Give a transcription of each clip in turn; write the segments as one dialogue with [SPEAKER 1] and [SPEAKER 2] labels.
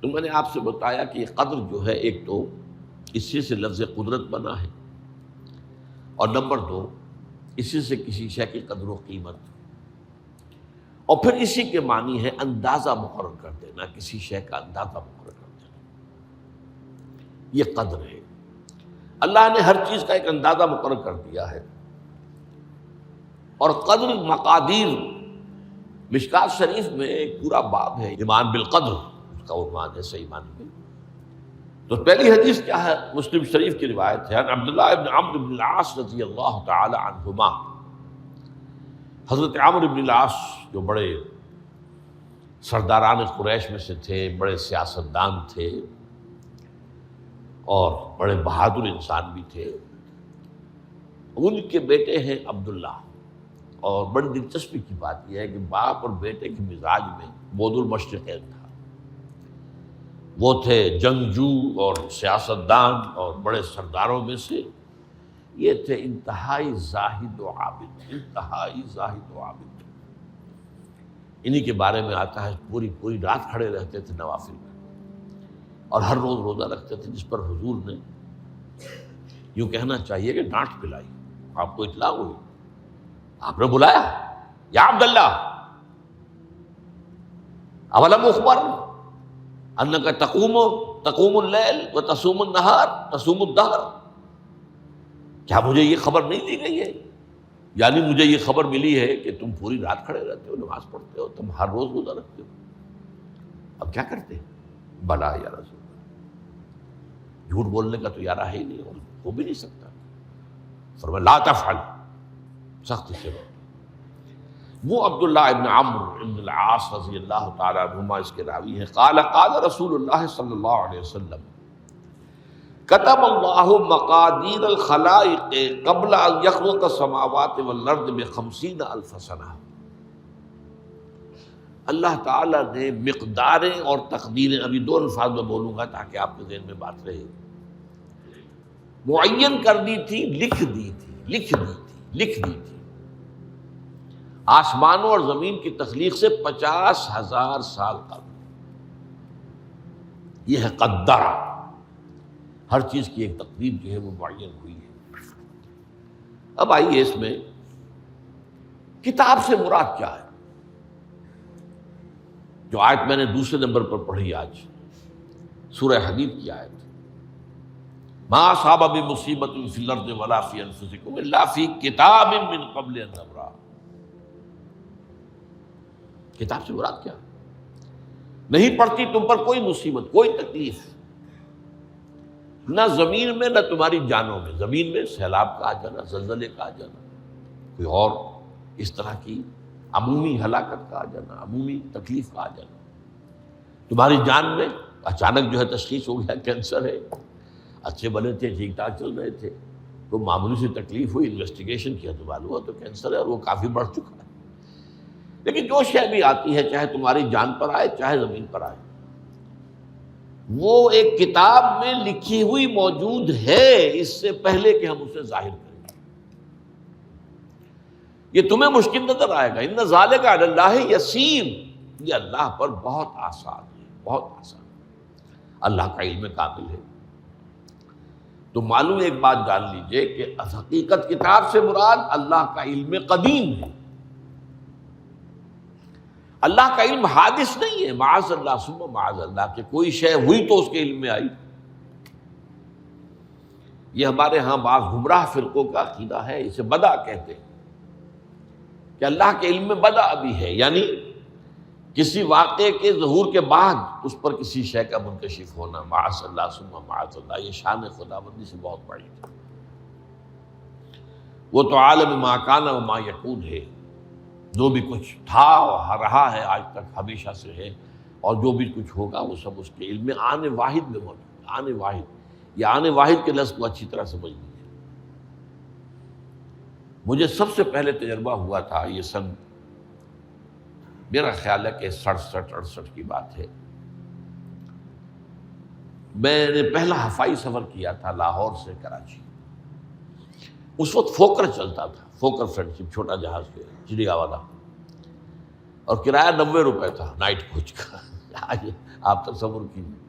[SPEAKER 1] تو میں نے آپ سے بتایا کہ یہ قدر جو ہے، ایک تو اسی سے لفظ قدرت بنا ہے، اور نمبر دو اسی سے کسی شے کی قدر و قیمت، اور پھر اسی کے معنی ہے اندازہ مقرر کر دینا، کسی شے کا اندازہ مقرر کر دینا، یہ قدر ہے۔ اللہ نے ہر چیز کا ایک اندازہ مقرر کر دیا ہے، اور قدر مقادیر، مشکات شریف میں ایک پورا باب ہے ایمان بالقدر، اس کا عنوان ہے صحیح معنی میں۔ تو پہلی حدیث کیا ہے؟ مسلم شریف کی روایت ہے، عبداللہ ابن عمرو بن العاص رضی اللہ تعالی عنہما۔ حضرت عمرو بن العاص جو بڑے سرداران قریش میں سے تھے، بڑے سیاستدان تھے اور بڑے بہادر انسان بھی تھے، ان کے بیٹے ہیں عبداللہ۔ اور بڑی دلچسپی کی بات یہ ہے کہ باپ اور بیٹے کے مزاج میں بود المشرقین تھا، وہ تھے جنگجو اور سیاستدان اور بڑے سرداروں میں سے، یہ تھے انتہائی زاہد و عابد، انتہائی زاہد و عابد۔ انہی کے بارے میں آتا ہے پوری رات کھڑے رہتے تھے نوافل میں، اور ہر روز روزہ رکھتے تھے، جس پر حضور نے یوں کہنا چاہیے کہ ڈانٹ پلائی۔ آپ کو اطلاع ہوئی، آپ نے بلایا، یا عبداللہ اولم اخبر انک تقوم اللیل و تصوم النہار تصوم الدہر، کیا مجھے یہ خبر نہیں دی گئی ہے؟ یعنی مجھے یہ خبر ملی ہے کہ تم پوری رات کھڑے رہتے ہو، نماز پڑھتے ہو، تم ہر روز روزہ رکھتے ہو، اب کیا کرتے؟ بلا یا رسول اللہ، جھوٹ بولنے کا تو ارادہ ہے ہی نہیں، اور ہو بھی نہیں سکتا۔ فرمایا لا تفعل، سخت سے بات۔ وہ عبداللہ ابن عمرو ابن العاص رضی اللہ تعالی عنہما اس کے راوی ہیں، قال رسول اللہ صلی اللہ علیہ وسلم کتب اللہ مقادیر الخلائق قبل ان یخلق السماوات والارض ب50,000 سنہ۔ اللہ تعالیٰ نے مقداریں اور تقدیریں، ابھی دو الفاظ میں بولوں گا تاکہ آپ کے ذہن میں بات رہے، معین کر دی تھی، لکھ دی تھی آسمانوں اور زمین کی تخلیق سے 50,000 سال قبل۔ یہ ہے قدر، ہر چیز کی ایک تقدیر جو ہے وہ معین ہوئی ہے۔ اب آئیے اس میں کتاب سے مراد کیا ہے؟ جو آیت میں نے دوسرے نمبر پر پڑھی آج، سورہ حدید کی آیت، ما اصاب بمصیبۃ فی الارض ولا فی انفسکم الا فی کتاب من قبل ان نبرأ۔ کتاب سے مراد کیا؟ نہیں پڑتی تم پر کوئی مصیبت، کوئی تکلیف، نہ زمین میں نہ تمہاری جانوں میں، زمین میں سیلاب کا آ جانا، زلزلے کا آ جانا، کوئی اور اس طرح کی عمومی ہلاکت کا آ جانا، عمومی تکلیف کا آ جانا، تمہاری جان میں اچانک جو ہے تشخیص ہو گیا کینسر ہے، اچھے بنے تھے، ٹھیک ٹھاک چل رہے تھے، کوئی معمولی سی تکلیف ہوئی، انویسٹیگیشن کیا تو معلوم ہوا تو کینسر ہے، اور وہ کافی بڑھ چکا ہے۔ لیکن جو شے بھی آتی ہے، چاہے تمہاری جان پر آئے چاہے زمین پر آئے، وہ ایک کتاب میں لکھی ہوئی موجود ہے، اس سے پہلے کہ ہم اسے ظاہر کریں۔ یہ تمہیں مشکل نظر آئے گا، ان ذالک علی اللہ یسیر، یہ اللہ پر بہت آسان ہے، بہت آسان۔ اللہ کا علم کامل ہے۔ تو معلوم ایک بات جان لیجئے کہ حقیقت کتاب سے مراد اللہ کا علم قدیم ہے۔ اللہ کا علم حادث نہیں ہے، معاذ اللہ ثم معاذ اللہ، کہ کوئی شے ہوئی تو اس کے علم میں آئی۔ یہ ہمارے ہاں بعض گمراہ فرقوں کا عقیدہ ہے، اسے بدع کہتے ہیں، کہ اللہ کے علم میں بدع بھی ہے، یعنی کسی واقعے کے ظہور کے بعد اس پر کسی شے کا منکشف ہونا، معاذ اللہ ثم معاذ اللہ۔ یہ شان خداوندی سے بہت بڑی ہے۔ وہ تو عالم ما کان و ما یکون ہے، جو بھی کچھ تھا اور رہا ہے آج تک ہمیشہ سے ہے، اور جو بھی کچھ ہوگا وہ سب اس کے علم میں آنے واحد میں موجود ہے۔ آنے واحد، یہ آنے واحد کے لفظ کو اچھی طرح سمجھ لیجیے۔ مجھے سب سے پہلے تجربہ ہوا تھا، یہ سن میرا خیال ہے کہ 67-68 کی بات ہے، میں نے پہلا ہفائی سفر کیا تھا لاہور سے کراچی۔ اس وقت فوکر چلتا تھا، فوکر فرینڈشپ، چھوٹا جہاز کے چڑیا والا، اور کرایہ 90 روپے تھا نائٹ کوچ کا۔ آج آپ تصور کیجیے.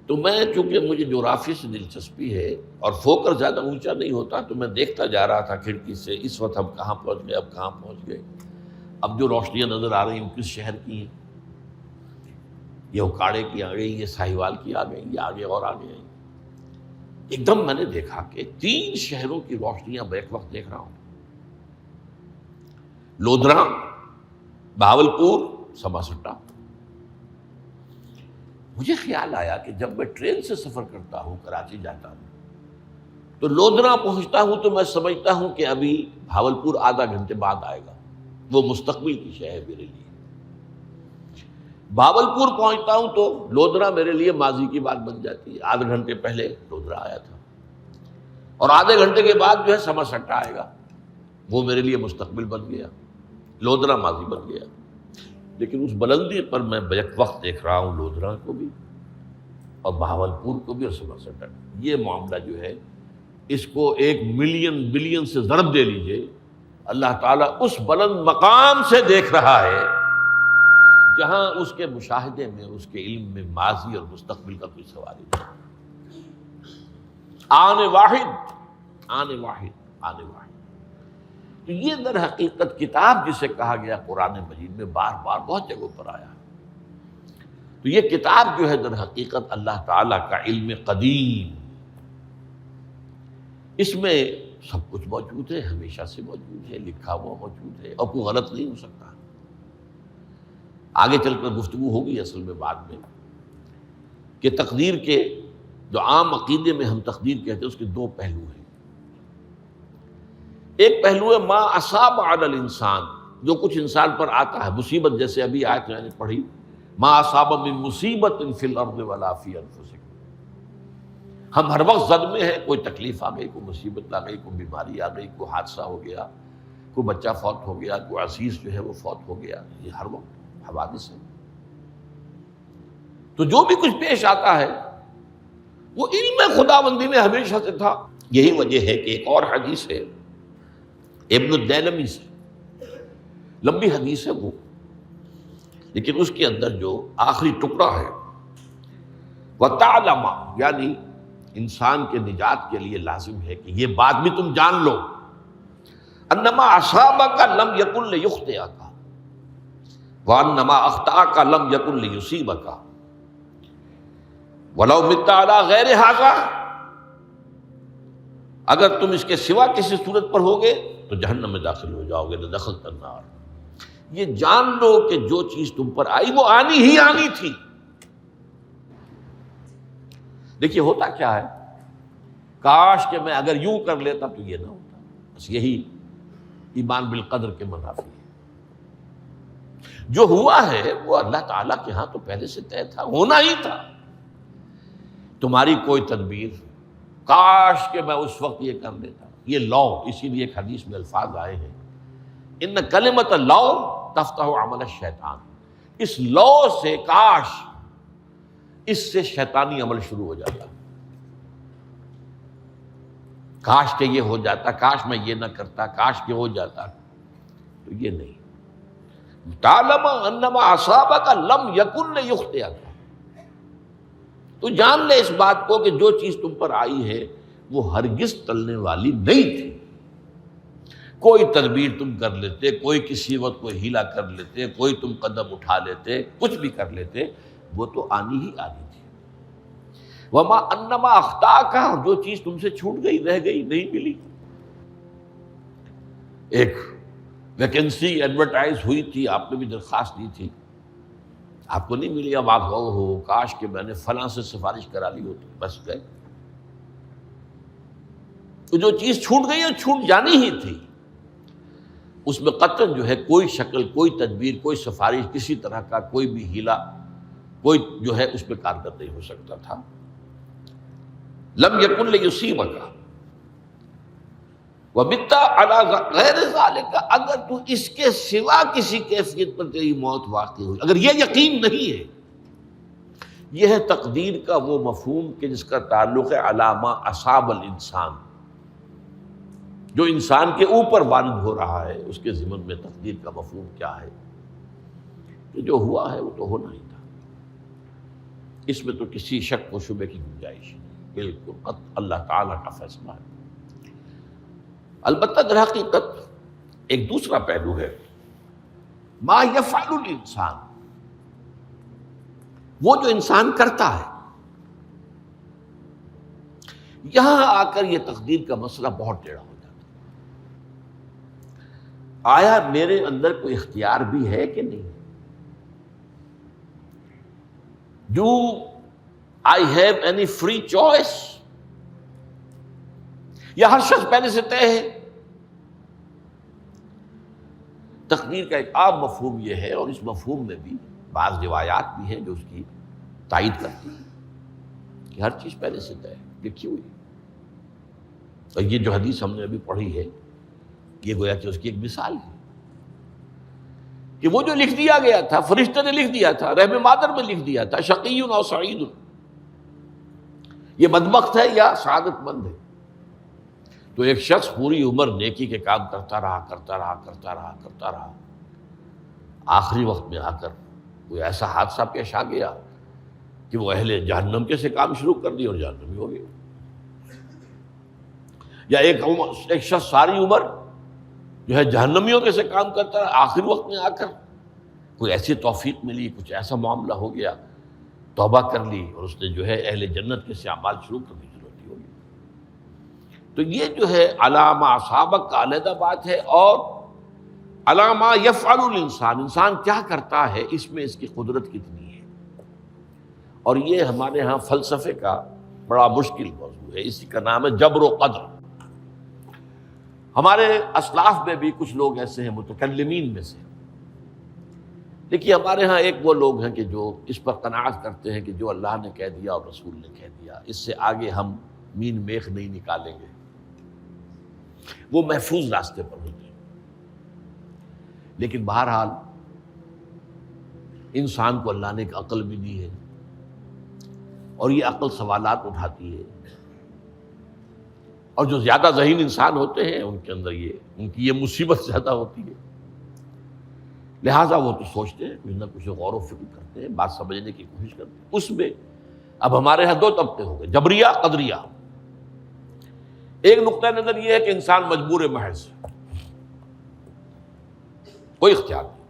[SPEAKER 1] تو میں چونکہ مجھے جغرافی سے دلچسپی ہے اور فوکر زیادہ اونچا نہیں ہوتا، تو میں دیکھتا جا رہا تھا کھڑکی سے، اس وقت ہم کہاں پہنچ گئے، اب کہاں پہنچ گئے. اب جو روشنیاں نظر آ رہی ہیں کس شہر کی ہیں؟ یہ اکاڑے کی آ گئی، یہ ساہیوال کی آ گئی، یہ آگے اور آگے آئی. ایک دم میں نے دیکھا کہ 3 شہروں کی روشنیاں بیک وقت دیکھ رہا ہوں. لودھرا، بہاولپور، سماسٹا. مجھے خیال آیا کہ جب میں ٹرین سے سفر کرتا ہوں، کراچی جاتا ہوں، تو لودھرا پہنچتا ہوں تو میں سمجھتا ہوں کہ ابھی بہاولپور آدھا گھنٹے بعد آئے گا. وہ مستقبل کی شے ہے میرے لیے. بہاولپور پہنچتا ہوں تو لودھرا میرے لیے ماضی کی بات بن جاتی ہے. آدھے گھنٹے پہلے لودھرا آیا تھا، اور آدھے گھنٹے کے بعد جو ہے سماسٹا آئے گا. وہ میرے لیے مستقبل بن گیا، لودھرا ماضی بن گیا. لیکن اس بلندی پر میں بیک وقت دیکھ رہا ہوں لودھرا کو بھی اور بہاولپور کو بھی اور سماسٹا. یہ معاملہ جو ہے اس کو 1 ملین بلین سے ضرب دے لیجئے. اللہ تعالیٰ اس بلند مقام سے دیکھ رہا ہے جہاں اس کے مشاہدے میں، اس کے علم میں ماضی اور مستقبل کا کوئی سوال ہی نہیں. آنے واحد، آنے واحد، آنے واحد. تو یہ در حقیقت کتاب جسے کہا گیا قرآن مجید میں بار بار بہت جگہوں پر آیا. تو یہ کتاب جو ہے در حقیقت اللہ تعالیٰ کا علم قدیم، اس میں سب کچھ موجود ہے، ہمیشہ سے موجود ہے، لکھا ہوا موجود ہے، اور کوئی غلط نہیں ہو سکتا. آگے چل کر گفتگو ہوگی اصل میں بعد میں کہ تقدیر کے جو عام عقیدے میں ہم تقدیر کہتے ہیں اس کے 2 پہلو ہیں. ایک پہلو ہے ما اصاب علی الانسان، جو کچھ انسان پر آتا ہے مصیبت، جیسے ابھی آیت میں نے پڑھی ما اصاب من مصیبت فی الارض ولا فی انفسکم. ہم ہر وقت زد میں ہیں، کوئی تکلیف آ گئی، کوئی مصیبت آ گئی، کوئی بیماری آ گئی، کوئی حادثہ ہو گیا، کوئی بچہ فوت ہو گیا، کوئی عزیز جو ہے وہ فوت ہو گیا. یہ ہر وقت حوادث ہے. تو جو بھی کچھ پیش آتا ہے وہ علم خداوندی میں ہمیشہ سے تھا. یہی وجہ ہے کہ ایک اور حدیث ہے ابن الدیلمی سے، لمبی حدیث ہے وہ، لیکن اس کے اندر جو آخری ٹکڑا ہے وَتَعْلَمَ، یعنی انسان کے نجات کے لیے لازم ہے کہ یہ بات بھی تم جان لو انما اصابک لم یکن لیخطئک وانما اخطأک لم یکن لیصیبک ولو مت علی غیر ھذا. اگر تم اس کے سوا کسی صورت پر ہوگے تو جہنم میں داخل ہو جاؤ گے، دخلت النار. یہ جان لو کہ جو چیز تم پر آئی وہ آنی ہی آنی تھی. دیکھیے ہوتا کیا ہے، کاش کہ میں اگر یوں کر لیتا تو یہ نہ ہوتا. بس یہی ایمان بالقدر کے منافی ہے. جو ہوا ہے وہ اللہ تعالیٰ کے ہاں تو پہلے سے طے تھا، ہونا ہی تھا. تمہاری کوئی تدبیر، کاش کہ میں اس وقت یہ کر لیتا. یہ لو، اسی لیے ایک حدیث میں الفاظ آئے ہیں ان کلمۃ لو تفتح عمل الشیطان. اس لو سے، کاش، اس سے شیطانی عمل شروع ہو جاتا. کاش کہ یہ ہو جاتا، کاش میں یہ نہ کرتا، کاش کہ ہو جاتا. تو یہ نہیں. تعلم انما اصابک لم یکن لیخطئک. تو جان لے اس بات کو کہ جو چیز تم پر آئی ہے وہ ہرگز ٹلنے والی نہیں تھی. کوئی تدبیر تم کر لیتے، کوئی کسی وقت کوئی ہیلا کر لیتے، کوئی تم قدم اٹھا لیتے، کچھ بھی کر لیتے، وہ تو آنی ہی آنی تھی. وما انما اخطاک، جو چیز تم سے چھوٹ گئی، رہ گئی، نہیں ملی. ایک ویکنسی ایڈورٹائز ہوئی تھی، آپ نے بھی درخواست دی تھی، آپ کو نہیں ملی. اب آپ ہو کاش کہ میں نے فلاں سے سفارش کرا لی ہوتی. بس گئے. تو جو چیز چھوٹ گئی وہ چھوٹ جانی ہی تھی. اس میں قطعاً جو ہے کوئی شکل، کوئی تدبیر، کوئی سفارش، کسی طرح کا کوئی بھی ہیلا، کوئی جو ہے اس پہ کارگر نہیں ہو سکتا تھا. لم یکن لیصیبک ومت علی غیر ذالک. اگر تو اس کے سوا کسی کیفیت پر تیری موت واقع ہوئی، اگر یہ یقین نہیں ہے، یہ ہے تقدیر کا وہ مفہوم کہ جس کا تعلق ہے علی ما اصاب الانسان. جو انسان کے اوپر وارد ہو رہا ہے اس کے ضمن میں تقدیر کا مفہوم کیا ہے. کہ جو ہوا ہے وہ تو ہونا ہی تھا، اس میں تو کسی شک و شبے کی گنجائش نہیں، بالکل قط اللہ تعالیٰ کا فیصلہ ہے۔ البتہ در حقیقت ایک دوسرا پہلو ہے، ما یفعل الانسان، وہ جو انسان کرتا ہے۔ یہاں آ کر یہ تقدیر کا مسئلہ بہت ٹیڑھا ہو جاتا ہے۔ آیا میرے اندر کوئی اختیار بھی ہے کہ نہیں؟ Do I have any free choice؟ یا ہر شخص پہلے سے طے ہے؟ تقدیر کا ایک عام مفہوم یہ ہے، اور اس مفہوم میں بھی بعض روایات بھی ہیں جو اس کی تائید کرتی ہیں کہ ہر چیز پہلے سے طے ہے، لکھی ہوئی ہے۔ اور یہ جو حدیث ہم نے ابھی پڑھی ہے یہ گویا کہ اس کی ایک مثال ہے کہ وہ جو لکھ دیا گیا تھا، فرشتے نے لکھ دیا تھا، رحم مادر میں لکھ دیا تھا، شقی او سعید، یہ بدبخت ہے یا سعادت مند ہے۔ تو ایک شخص پوری عمر نیکی کے کام کرتا رہا، آخری وقت میں آ کر کوئی ایسا حادثہ پیش آ گیا کہ وہ اہل جہنم کے سے کام شروع کر دیا اور جہنمی ہو گیا۔ یا ایک شخص ساری عمر جو ہے جہنمیوں کے سے کام کرتا رہا، آخری وقت میں آ کر کوئی ایسی توفیق ملی، کچھ ایسا معاملہ ہو گیا، توبہ کر لی اور اس نے جو ہے اہل جنت کے سے اعمال شروع کرنے کی ضرورت ہوگی۔ تو یہ جو ہے علامہ اصابک کا علیحدہ بات ہے، اور علامہ یفعل الانسان، انسان کیا کرتا ہے اس میں اس کی قدرت کتنی ہے۔ اور یہ ہمارے ہاں فلسفے کا بڑا مشکل موضوع ہے، اسی کا نام ہے جبر و قدر۔ ہمارے اسلاف میں بھی کچھ لوگ ایسے ہیں متکلمین میں سے، دیکھیے ہمارے ہاں ایک وہ لوگ ہیں کہ جو اس پر قناعت کرتے ہیں کہ جو اللہ نے کہہ دیا اور رسول نے کہہ دیا، اس سے آگے ہم مین میخ نہیں نکالیں گے، وہ محفوظ راستے پر ہوتے ہیں۔ لیکن بہرحال انسان کو اللہ نے ایک عقل بھی دی ہے، اور یہ عقل سوالات اٹھاتی ہے، اور جو زیادہ ذہین انسان ہوتے ہیں ان کے اندر ان کی یہ مصیبت زیادہ ہوتی ہے، لہٰذا وہ تو سوچتے ہیں، کچھ نہ کچھ غور و فکر کرتے ہیں، بات سمجھنے کی کوشش کرتے ہیں۔ اس میں اب ہمارے ہاں دو طبقے ہو گئے، جبریہ قدریہ۔ ایک نقطہ نظر یہ ہے کہ انسان مجبور محض، کوئی اختیار نہیں،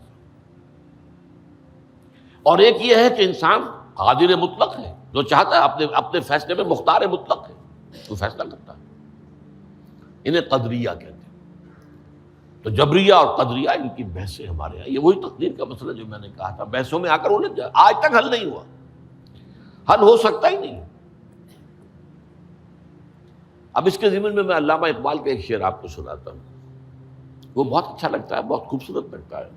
[SPEAKER 1] اور ایک یہ ہے کہ انسان قادر مطلق ہے، جو چاہتا ہے اپنے فیصلے میں مختار مطلق ہے، وہ فیصلہ کرتا ہے۔ انہیں قدریہ کہتے ہیں۔ تو جبریہ اور قدریہ ان کی بحثیں ہمارے یہاں، یہ وہی تقدیر کا مسئلہ جو میں نے کہا تھا، بحثوں میں آ کر الجھ جائے، آج تک حل نہیں ہوا، حل ہو سکتا ہی نہیں۔ اب اس کے ضمن میں علامہ اقبال کا ایک شعر آپ کو سناتا ہوں، وہ بہت اچھا لگتا ہے، بہت خوبصورت لگتا ہے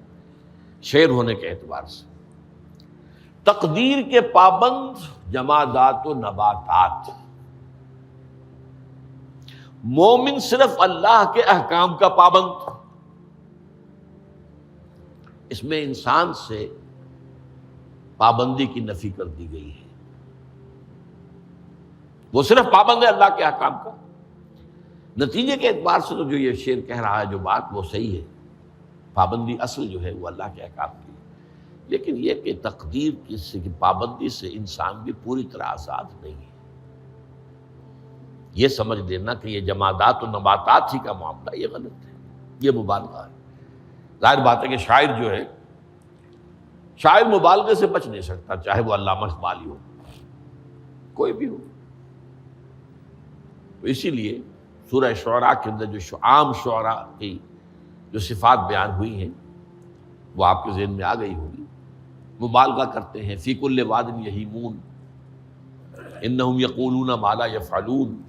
[SPEAKER 1] شعر ہونے کے اعتبار سے۔ تقدیر کے پابند جمادات و نباتات، مومن صرف اللہ کے احکام کا پابند۔ اس میں انسان سے پابندی کی نفی کر دی گئی ہے، وہ صرف پابند ہے اللہ کے احکام کا۔ نتیجے کے اعتبار سے تو جو یہ شعر کہہ رہا ہے، جو بات وہ صحیح ہے، پابندی اصل جو ہے وہ اللہ کے احکام کی ہے، لیکن یہ کہ تقدیر کی پابندی سے انسان بھی پوری طرح آزاد نہیں ہے۔ یہ سمجھ لینا کہ یہ جمادات و نباتات ہی کا معاملہ، یہ غلط ہے، یہ مبالغہ ہے۔ ظاہر بات ہے کہ شاعر جو ہے، شاعر مبالغے سے بچ نہیں سکتا، چاہے وہ علامہ اقبال ہو، کوئی بھی ہو۔ تو اسی لیے سورہ شعراء کے اندر جو عام شعراء کی جو صفات بیان ہوئی ہیں وہ آپ کے ذہن میں آ گئی ہوگی۔ مبالغہ کرتے ہیں، فی کل واد یہیمون انہم یقولون ما لا یفعلون،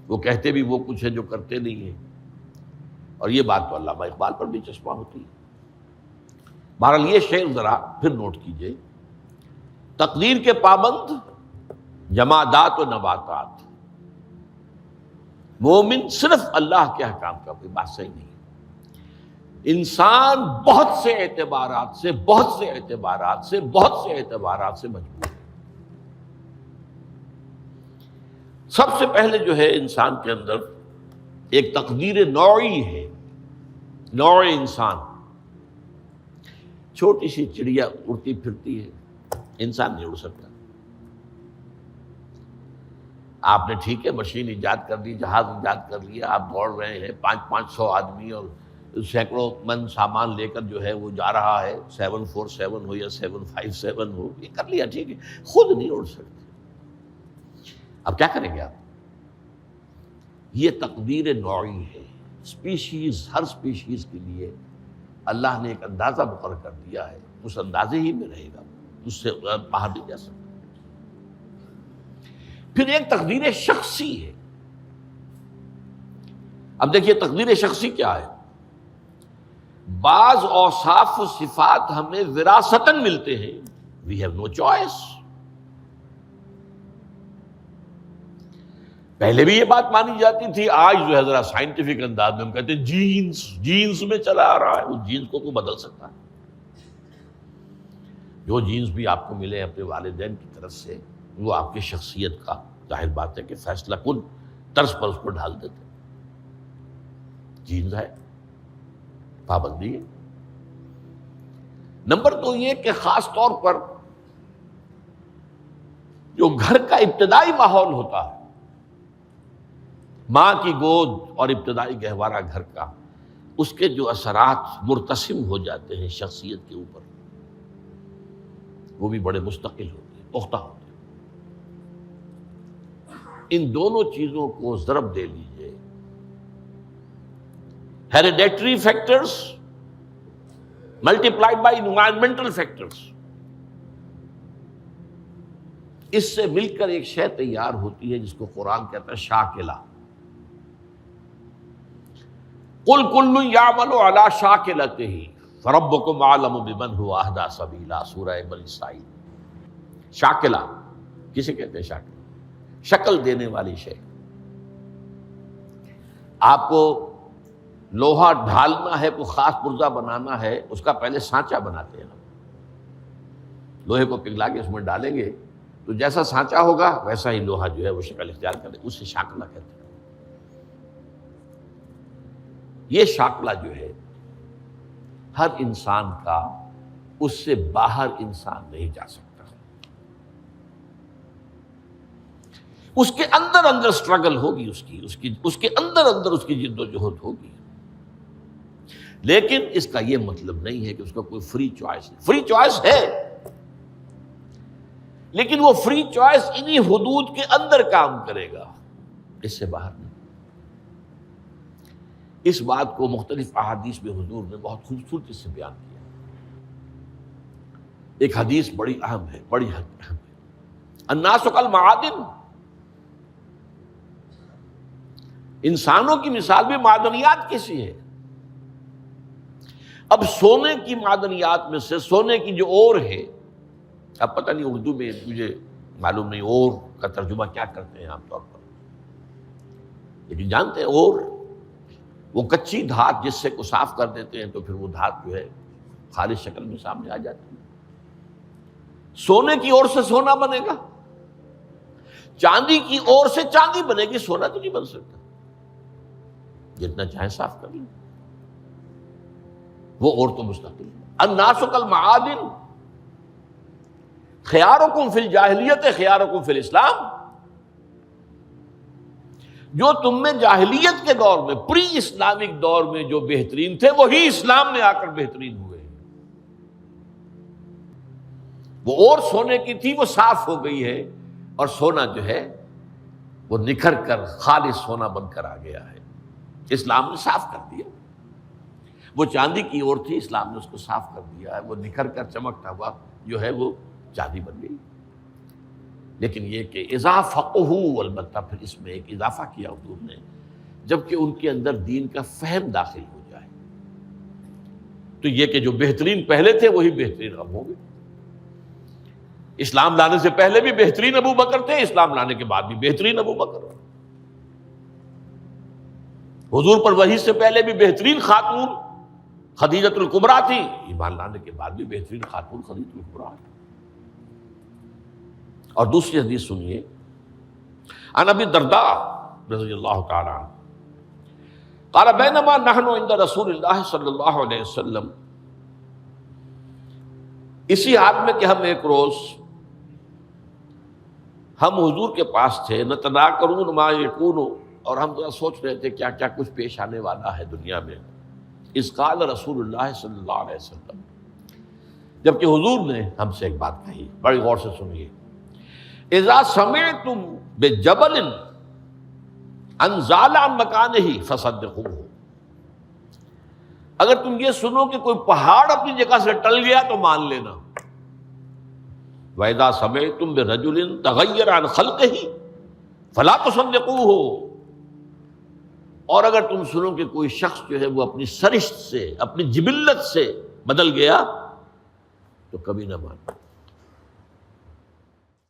[SPEAKER 1] وہ کہتے بھی وہ کچھ ہے جو کرتے نہیں ہیں، اور یہ بات تو علامہ اقبال پر بھی چشمہ ہوتی ہے۔ بہرحال یہ شعر ذرا پھر نوٹ کیجئے، تقدیر کے پابند جمادات و نباتات، مومن صرف اللہ کے احکام کا، کوئی بات صحیح نہیں ہے۔ انسان بہت سے اعتبارات سے مجبور ہے۔ سب سے پہلے جو ہے انسان کے اندر ایک تقدیر نوعی ہے، نوع انسان، چھوٹی سی چڑیا اڑتی پھرتی ہے، انسان نہیں اڑ سکتا۔ آپ نے ٹھیک ہے مشین ایجاد کر دی، جہاز ایجاد کر لیا، آپ دوڑ رہے ہیں 500 آدمی اور سینکڑوں من سامان لے کر جو ہے وہ جا رہا ہے، 747 ہو یا 757 ہو، یہ کر لیا ٹھیک ہے، خود نہیں اڑ سکتے۔ اب کیا کریں گے آپ؟ یہ تقدیر نوعی ہے، اسپیشیز، ہر اسپیشیز کے لیے اللہ نے ایک اندازہ مقرر کر دیا ہے، اس اندازے ہی میں رہے گا، اس سے باہر نہیں جا سکتا۔ پھر ایک تقدیر شخصی ہے۔ اب دیکھیے تقدیر شخصی کیا ہے؟ بعض اوصاف و صفات ہمیں وراثتاً ملتے ہیں، وی ہیو نو چوائس۔ پہلے بھی یہ بات مانی جاتی تھی، آج جو ہے ذرا سائنٹیفک انداز میں ہم کہتے ہیں جینز میں چلا آ رہا ہے، اس جینز کو کوئی بدل سکتا ہے؟ جو جینز بھی آپ کو ملے اپنے والدین کی طرف سے، وہ آپ کی شخصیت کا ظاہر بات ہے کہ فیصلہ کن طرز پر اس کو ڈھال دیتے ہیں۔ جینز ہے، پابندی ہے۔ نمبر 2 یہ کہ خاص طور پر جو گھر کا ابتدائی ماحول ہوتا ہے، ماں کی گود اور ابتدائی گہوارہ گھر کا، اس کے جو اثرات مرتسم ہو جاتے ہیں شخصیت کے اوپر، وہ بھی بڑے مستقل ہوتے ہیں، پختہ ہوتے ہیں۔ ان دونوں چیزوں کو ضرب دے لیجئے، hereditary factors multiplied by environmental factors, اس سے مل کر ایک شے تیار ہوتی ہے جس کو قرآن کہتا ہے شاکلہ۔ قُلْ كُلٌّ يَعْمَلُ عَلَىٰ شَاكِلَتِهِ فَرَبُّكُمْ أَعْلَمُ بِمَنْ هُوَ أَهْدَىٰ سَبِيلًا، سورہ بنی اسرائیل۔ شاکلہ کسے کہتے ہیں؟ شاکلہ شکل دینے والی شے۔ آپ کو لوہا ڈھالنا ہے، کوئی خاص پرزہ بنانا ہے، اس کا پہلے سانچہ بناتے ہیں ہم، لوہے کو پگھلا کے اس میں ڈالیں گے تو جیسا سانچہ ہوگا ویسا ہی لوہا جو ہے وہ شکل اختیار کرے، اسے شاکلہ کہتے ہیں۔ یہ شاکلہ جو ہے ہر انسان کا، اس سے باہر انسان نہیں جا سکتا، اس کے اندر اسٹرگل ہوگی، اس کے اندر اس کی جد و جہد ہوگی، لیکن اس کا یہ مطلب نہیں ہے کہ اس کا کوئی فری چوائس ہے۔ فری چوائس ہے، لیکن وہ فری چوائس انہی حدود کے اندر کام کرے گا، اس سے باہر نہیں۔ اس بات کو مختلف احادیث میں حضور نے بہت خوبصورتی سے بیان کیا۔ ایک حدیث بڑی اہم ہے، بڑی اہم ہے، الناس کالمعادن، انسانوں کی مثال بھی معدنیات کیسی ہے۔ اب سونے کی معدنیات میں سے سونے کی جو اور ہے، اب پتہ نہیں اردو میں مجھے معلوم نہیں اور کا ترجمہ کیا کرتے ہیں عام طور پر، لیکن جانتے ہیں اور وہ کچی دھات جس سے کو صاف کر دیتے ہیں تو پھر وہ دھات جو ہے خالص شکل میں سامنے آ جاتی ہے۔ سونے کی اور سے سونا بنے گا، چاندی کی اور سے چاندی بنے گی، سونا تو نہیں بن سکتا، جتنا چاہے صاف کر لیں، وہ اور تو مستقل ہے۔ الناس کالمعادن خیارکم فی الجاہلیت خیارکم فی الاسلام، جو تم میں جاہلیت کے دور میں، پری اسلامک دور میں جو بہترین تھے، وہی اسلام میں آ کر بہترین ہوئے۔ وہ اور سونے کی تھی، وہ صاف ہو گئی ہے، اور سونا جو ہے وہ نکھر کر خالص سونا بن کر آ گیا ہے، اسلام نے صاف کر دیا۔ وہ چاندی کی اور تھی، اسلام نے اس کو صاف کر دیا ہے، وہ نکھر کر چمکتا ہوا جو ہے وہ چاندی بن گئی۔ لیکن یہ کہ اذا فقہوا، البتہ پھر اس میں ایک اضافہ کیا حضور نے، جبکہ ان کے اندر دین کا فہم داخل ہو جائے تو یہ کہ جو بہترین پہلے تھے وہی بہترین اب ہوں گے۔ اسلام لانے سے پہلے بھی بہترین ابو بکر تھے، اسلام لانے کے بعد بھی بہترین ابو بکر۔ حضور پر وحی سے پہلے بھی بہترین خاتون خدیجۃ الکبریٰ تھی، ایمان لانے کے بعد بھی بہترین خاتون خدیجۃ الکبریٰ۔ اور دوسری حدیث سنیے، عن ابی الدرداء رضی اللہ تعالی عنہ قال بینما نحن عند رسول اللہ صلی اللہ علیہ وسلم اسی حال میں کہ ہم ایک روز ہم حضور کے پاس تھے، نتناکرون ما یکون، اور ہم ذرا سوچ رہے تھے کیا کیا کچھ پیش آنے والا ہے دنیا میں۔ اذ قال رسول اللہ صلی اللہ علیہ وسلم، جبکہ حضور نے ہم سے ایک بات کہی، بڑی غور سے سنیے، اذا سمعتم بجبل ان زال عن مکانہ فصدقوہ، اگر تم یہ سنو کہ کوئی پہاڑ اپنی جگہ سے ٹل گیا تو مان لینا۔ وَإِذَا سَمِعْتُم بِرَجُلٍ تَغَيَّرَ عَنْ خَلْقِهِ فَلَا تُصَدِّقُوهُ، اور اگر تم سنو کہ کوئی شخص جو ہے وہ اپنی سرشت سے، اپنی جبلت سے بدل گیا تو کبھی نہ مانو۔